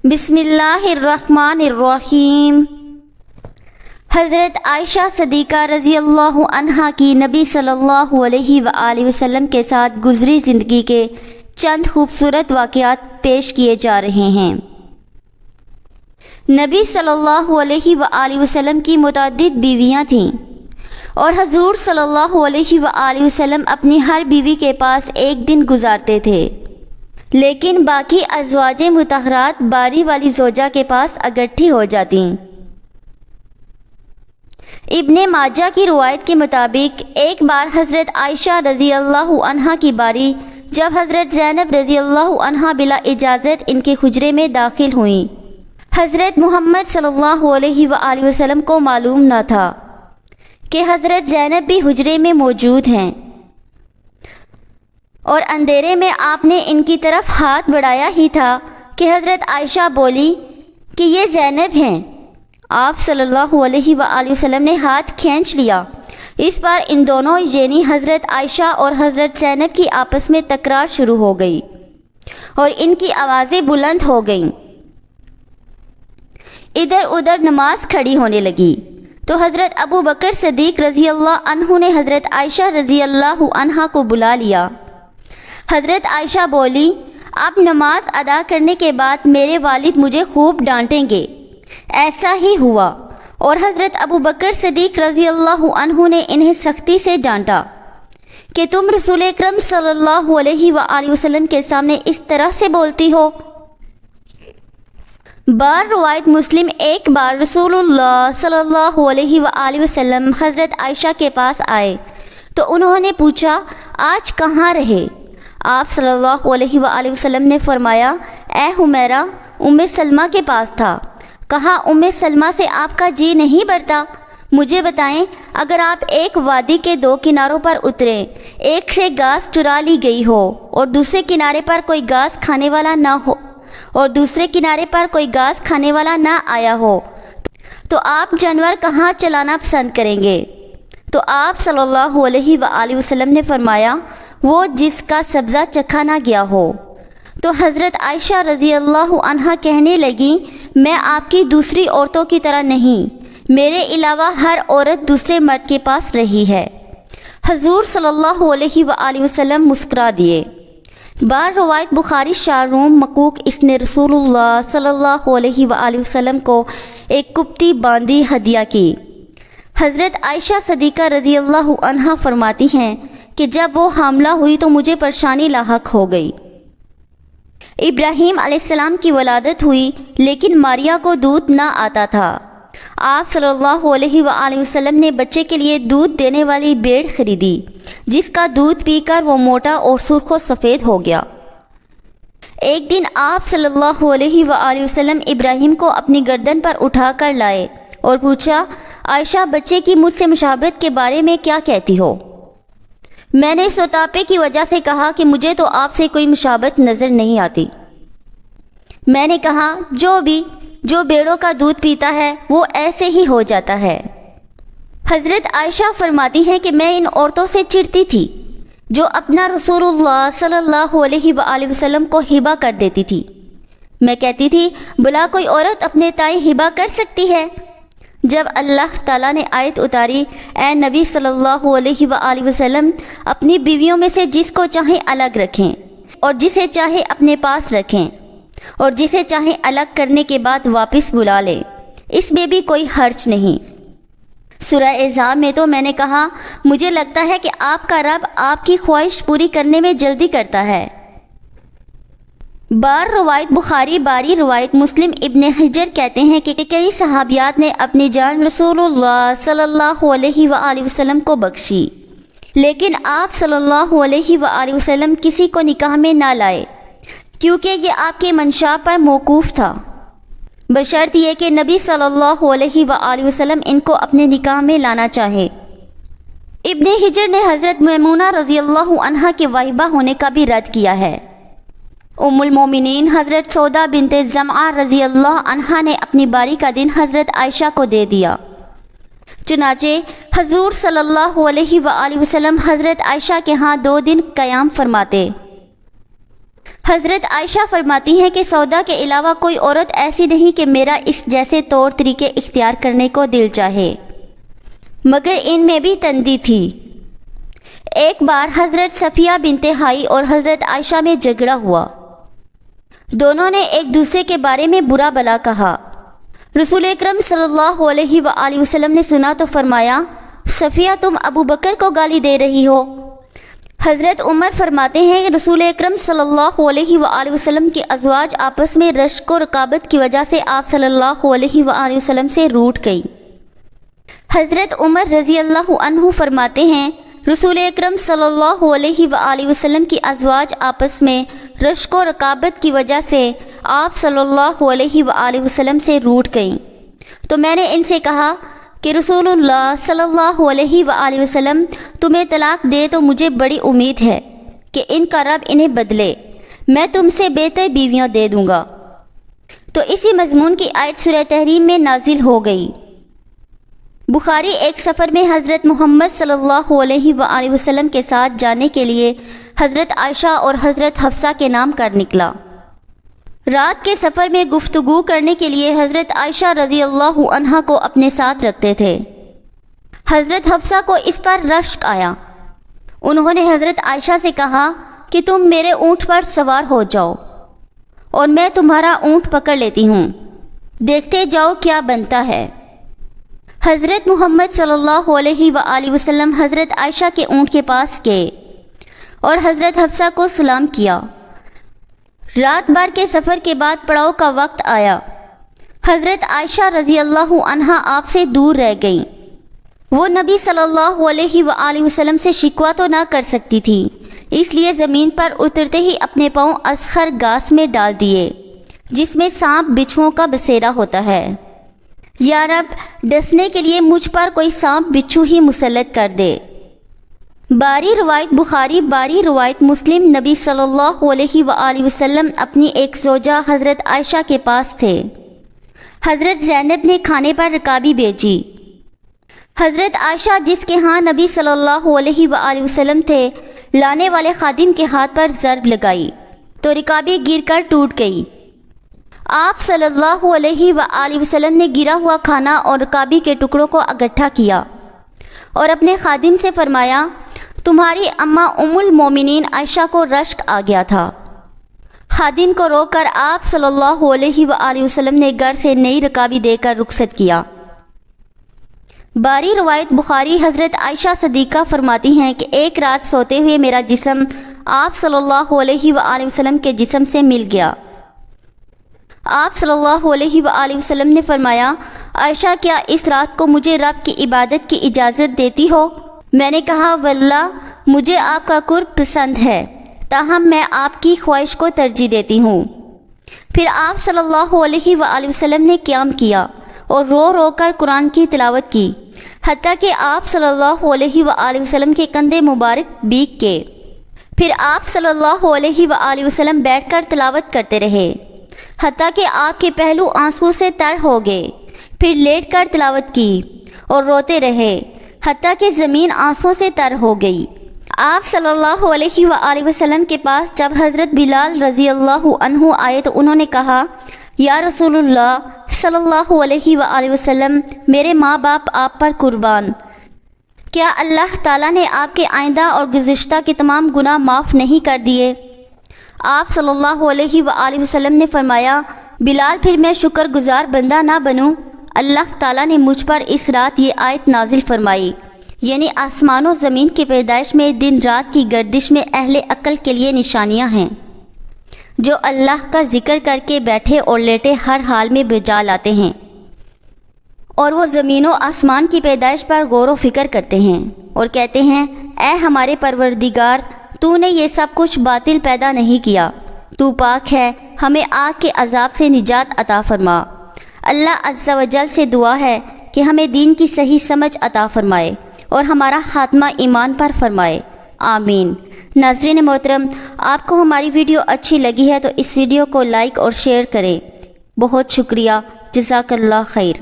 بسم اللہ الرحمن الرحیم۔ حضرت عائشہ صدیقہ رضی اللہ عنہا کی نبی صلی اللہ علیہ وآلہ وسلم کے ساتھ گزری زندگی کے چند خوبصورت واقعات پیش کیے جا رہے ہیں۔ نبی صلی اللہ علیہ وآلہ وسلم کی متعدد بیویاں تھیں اور حضور صلی اللہ علیہ وآلہ وسلم اپنی ہر بیوی کے پاس ایک دن گزارتے تھے، لیکن باقی ازواج مطہرات باری والی زوجہ کے پاس اکٹھی ہو جاتی۔ ابن ماجہ کی روایت کے مطابق ایک بار حضرت عائشہ رضی اللہ عنہا کی باری جب حضرت زینب رضی اللہ عنہا بلا اجازت ان کے حجرے میں داخل ہوئیں۔ حضرت محمد صلی اللہ علیہ وآلہ وسلم کو معلوم نہ تھا کہ حضرت زینب بھی حجرے میں موجود ہیں، اور اندھیرے میں آپ نے ان کی طرف ہاتھ بڑھایا ہی تھا کہ حضرت عائشہ بولی کہ یہ زینب ہیں۔ آپ صلی اللہ علیہ وآلہ وسلم نے ہاتھ کھینچ لیا۔ اس بار ان دونوں یعنی حضرت عائشہ اور حضرت زینب کی آپس میں تکرار شروع ہو گئی اور ان کی آوازیں بلند ہو گئیں۔ ادھر ادھر نماز کھڑی ہونے لگی تو حضرت ابو بکر صدیق رضی اللہ عنہ نے حضرت عائشہ رضی اللہ عنہا کو بلا لیا۔ حضرت عائشہ بولی، اب نماز ادا کرنے کے بعد میرے والد مجھے خوب ڈانٹیں گے۔ ایسا ہی ہوا اور حضرت ابو بکر صدیق رضی اللہ عنہ نے انہیں سختی سے ڈانٹا کہ تم رسول اکرم صلی اللہ علیہ وآلہ وسلم کے سامنے اس طرح سے بولتی ہو۔ بار روایت مسلم ایک بار رسول اللہ صلی اللہ علیہ وآلہ وسلم حضرت عائشہ کے پاس آئے تو انہوں نے پوچھا، آج کہاں رہے؟ آپ صلی اللہ علیہ وآلہ وسلم نے فرمایا، اے حمیرہ، ام سلمہ کے پاس تھا۔ کہا، ام سلمہ سے آپ کا جی نہیں بڑھتا؟ مجھے بتائیں، اگر آپ ایک وادی کے دو کناروں پر اتریں، ایک سے گھاس چرا لی گئی ہو اور دوسرے کنارے پر کوئی گھاس کھانے والا نہ ہو اور دوسرے کنارے پر کوئی گھاس کھانے والا نہ آیا ہو تو آپ جانور کہاں چلانا پسند کریں گے؟ تو آپ صلی اللہ علیہ وآلہ وسلم نے فرمایا، وہ جس کا سبزہ چکھا نہ گیا ہو۔ تو حضرت عائشہ رضی اللہ عنہا کہنے لگی، میں آپ کی دوسری عورتوں کی طرح نہیں، میرے علاوہ ہر عورت دوسرے مرد کے پاس رہی ہے۔ حضور صلی اللہ علیہ وآلہ وسلم مسکرا دیے۔ بار روایت بخاری شاروم مقوق اس نے رسول اللہ صلی اللہ علیہ وآلہ وسلم کو ایک کپتی باندھی ہدیہ کی۔ حضرت عائشہ صدیقہ رضی اللہ عنہا فرماتی ہیں کہ جب وہ حاملہ ہوئی تو مجھے پریشانی لاحق ہو گئی۔ ابراہیم علیہ السلام کی ولادت ہوئی لیکن ماریا کو دودھ نہ آتا تھا۔ آپ صلی اللہ علیہ وآلہ وسلم نے بچے کے لیے دودھ دینے والی بھیڑ خریدی جس کا دودھ پی کر وہ موٹا اور سرخ و سفید ہو گیا۔ ایک دن آپ صلی اللہ علیہ وآلہ وسلم ابراہیم کو اپنی گردن پر اٹھا کر لائے اور پوچھا، عائشہ بچے کی مجھ سے مشابہت کے بارے میں کیا کہتی ہو؟ میں نے سوتاپے کی وجہ سے کہا کہ مجھے تو آپ سے کوئی مشابہت نظر نہیں آتی۔ میں نے کہا، جو بھیڑوں کا دودھ پیتا ہے وہ ایسے ہی ہو جاتا ہے۔ حضرت عائشہ فرماتی ہیں کہ میں ان عورتوں سے چڑھتی تھی جو اپنا رسول اللہ صلی اللہ علیہ وآلہ وسلم کو ہبہ کر دیتی تھی۔ میں کہتی تھی، بلا کوئی عورت اپنے تائیں ہبہ کر سکتی ہے؟ جب اللہ تعالیٰ نے آیت اتاری، اے نبی صلی اللہ علیہ وآلہ وسلم اپنی بیویوں میں سے جس کو چاہیں الگ رکھیں اور جسے چاہے اپنے پاس رکھیں اور جسے چاہیں الگ کرنے کے بعد واپس بلا لیں، اس میں بھی کوئی حرج نہیں۔ سورہ احزاب میں تو میں نے کہا، مجھے لگتا ہے کہ آپ کا رب آپ کی خواہش پوری کرنے میں جلدی کرتا ہے۔ بار روایت بخاری باری روایت مسلم ابن حجر کہتے ہیں کہ کئی صحابیات نے اپنی جان رسول اللہ صلی اللہ علیہ وآلہ وسلم کو بخشی، لیکن آپ صلی اللہ علیہ وآلہ وسلم کسی کو نکاح میں نہ لائے کیونکہ یہ آپ کے منشا پر موقوف تھا، بشرط یہ کہ نبی صلی اللہ علیہ وآلہ وسلم ان کو اپنے نکاح میں لانا چاہے۔ ابن حجر نے حضرت میمونہ رضی اللہ عنہا کے واہبہ ہونے کا بھی رد کیا ہے۔ ام المومنین حضرت سودا بنت زمعہ رضی اللہ عنہا نے اپنی باری کا دن حضرت عائشہ کو دے دیا، چنانچہ حضور صلی اللہ علیہ وآلہ وسلم حضرت عائشہ کے ہاں 2 دن قیام فرماتے۔ حضرت عائشہ فرماتی ہیں کہ سودا کے علاوہ کوئی عورت ایسی نہیں کہ میرا اس جیسے طور طریقے اختیار کرنے کو دل چاہے، مگر ان میں بھی تندی تھی۔ ایک بار حضرت صفیہ بنت حائی اور حضرت عائشہ میں جھگڑا ہوا۔ دونوں نے ایک دوسرے کے بارے میں برا بھلا کہا۔ رسول اکرم صلی اللہ علیہ وآلہ وسلم نے سنا تو فرمایا، صفیہ تم ابو بکر کو گالی دے رہی ہو۔ حضرت عمر فرماتے ہیں کہ رسول اکرم صلی اللہ علیہ وآلہ وسلم کے ازواج آپس میں رشک و رقابت کی وجہ سے آپ صلی اللہ علیہ وآلہ وسلم سے روٹھ گئی۔ حضرت عمر رضی اللہ عنہ فرماتے ہیں، رسول اکرم صلی اللہ علیہ وآلہ وسلم کی ازواج آپس میں رشک و رقابت کی وجہ سے آپ صلی اللہ علیہ وآلہ وسلم سے روٹھ گئیں، تو میں نے ان سے کہا کہ رسول اللہ صلی اللہ علیہ وآلہ وسلم تمہیں طلاق دے تو مجھے بڑی امید ہے کہ ان کا رب انہیں بدلے، میں تم سے بہتر بیویاں دے دوں گا۔ تو اسی مضمون کی آیت سورہ تحریم میں نازل ہو گئی۔ بخاری ایک سفر میں حضرت محمد صلی اللہ علیہ وآلہ وسلم کے ساتھ جانے کے لیے حضرت عائشہ اور حضرت حفصہ کے نام کر نکلا۔ رات کے سفر میں گفتگو کرنے کے لیے حضرت عائشہ رضی اللہ عنہا کو اپنے ساتھ رکھتے تھے۔ حضرت حفصہ کو اس پر رشک آیا۔ انہوں نے حضرت عائشہ سے کہا کہ تم میرے اونٹ پر سوار ہو جاؤ اور میں تمہارا اونٹ پکڑ لیتی ہوں، دیکھتے جاؤ کیا بنتا ہے۔ حضرت محمد صلی اللہ علیہ وآلہ وسلم حضرت عائشہ کے اونٹ کے پاس گئے اور حضرت حفصہ کو سلام کیا۔ رات بھر کے سفر کے بعد پڑاؤ کا وقت آیا۔ حضرت عائشہ رضی اللہ عنہا آپ سے دور رہ گئیں۔ وہ نبی صلی اللہ علیہ وآلہ وسلم سے شکوہ تو نہ کر سکتی تھی، اس لیے زمین پر اترتے ہی اپنے پاؤں اسخر گھاس میں ڈال دیے جس میں سانپ بچھوؤں کا بسیرا ہوتا ہے۔ یا رب، ڈسنے کے لیے مجھ پر کوئی سانپ بچھو ہی مسلط کر دے۔ باری روایت بخاری، باری روایت مسلم، نبی صلی اللہ علیہ وآلہ وسلم اپنی ایک زوجہ حضرت عائشہ کے پاس تھے۔ حضرت زینب نے کھانے پر رکابی بھیجی۔ حضرت عائشہ جس کے ہاں نبی صلی اللہ علیہ وآلہ وسلم تھے، لانے والے خادم کے ہاتھ پر ضرب لگائی تو رکابی گر کر ٹوٹ گئی۔ آپ صلی اللہ علیہ وآلہ وسلم نے گرا ہوا کھانا اور رکابی کے ٹکڑوں کو اکٹھا کیا اور اپنے خادم سے فرمایا، تمہاری اماں ام المومنین عائشہ کو رشک آ گیا تھا۔ خادم کو روک کر آپ صلی اللہ علیہ وآلہ وسلم نے گھر سے نئی رکابی دے کر رخصت کیا۔ باری روایت بخاری، حضرت عائشہ صدیقہ فرماتی ہیں کہ ایک رات سوتے ہوئے میرا جسم آپ صلی اللہ علیہ وآلہ وسلم کے جسم سے مل گیا۔ آپ صلی اللہ علیہ وآلہ وسلم نے فرمایا، عائشہ کیا اس رات کو مجھے رب کی عبادت کی اجازت دیتی ہو؟ میں نے کہا، واللہ مجھے آپ کا قرب پسند ہے، تاہم میں آپ کی خواہش کو ترجیح دیتی ہوں۔ پھر آپ صلی اللہ علیہ وآلہ وسلم نے قیام کیا اور رو رو کر قرآن کی تلاوت کی، حتیٰ کہ آپ صلی اللہ علیہ وآلہ وسلم کے کندھے مبارک بھیگ گئے۔ پھر آپ صلی اللہ علیہ وآلہ وسلم بیٹھ کر تلاوت کرتے رہے، حتیٰ کہ آپ کے پہلو آنسو سے تر ہو گئے۔ پھر لیٹ کر تلاوت کی اور روتے رہے، حتیٰ کہ زمین آنسوں سے تر ہو گئی۔ آپ صلی اللہ علیہ وآلہ وسلم کے پاس جب حضرت بلال رضی اللہ عنہ آئے تو انہوں نے کہا، یا رسول اللہ صلی اللہ علیہ وآلہ وسلم، میرے ماں باپ آپ پر قربان، کیا اللہ تعالیٰ نے آپ کے آئندہ اور گزشتہ کے تمام گناہ معاف نہیں کر دیے؟ آپ صلی اللہ علیہ وآلہ وسلم نے فرمایا، بلال پھر میں شکر گزار بندہ نہ بنوں؟ اللہ تعالیٰ نے مجھ پر اس رات یہ آیت نازل فرمائی، یعنی آسمان و زمین کی پیدائش میں دن رات کی گردش میں اہل عقل کے لیے نشانیاں ہیں، جو اللہ کا ذکر کر کے بیٹھے اور لیٹے ہر حال میں بجا لاتے ہیں، اور وہ زمین و آسمان کی پیدائش پر غور و فکر کرتے ہیں اور کہتے ہیں، اے ہمارے پروردگار، تو نے یہ سب کچھ باطل پیدا نہیں کیا، تو پاک ہے، ہمیں آگ کے عذاب سے نجات عطا فرما۔ اللہ عز و جل سے دعا ہے کہ ہمیں دین کی صحیح سمجھ عطا فرمائے اور ہمارا خاتمہ ایمان پر فرمائے، آمین۔ ناظرین محترم، آپ کو ہماری ویڈیو اچھی لگی ہے تو اس ویڈیو کو لائک اور شیئر کریں۔ بہت شکریہ، جزاک اللہ خیر۔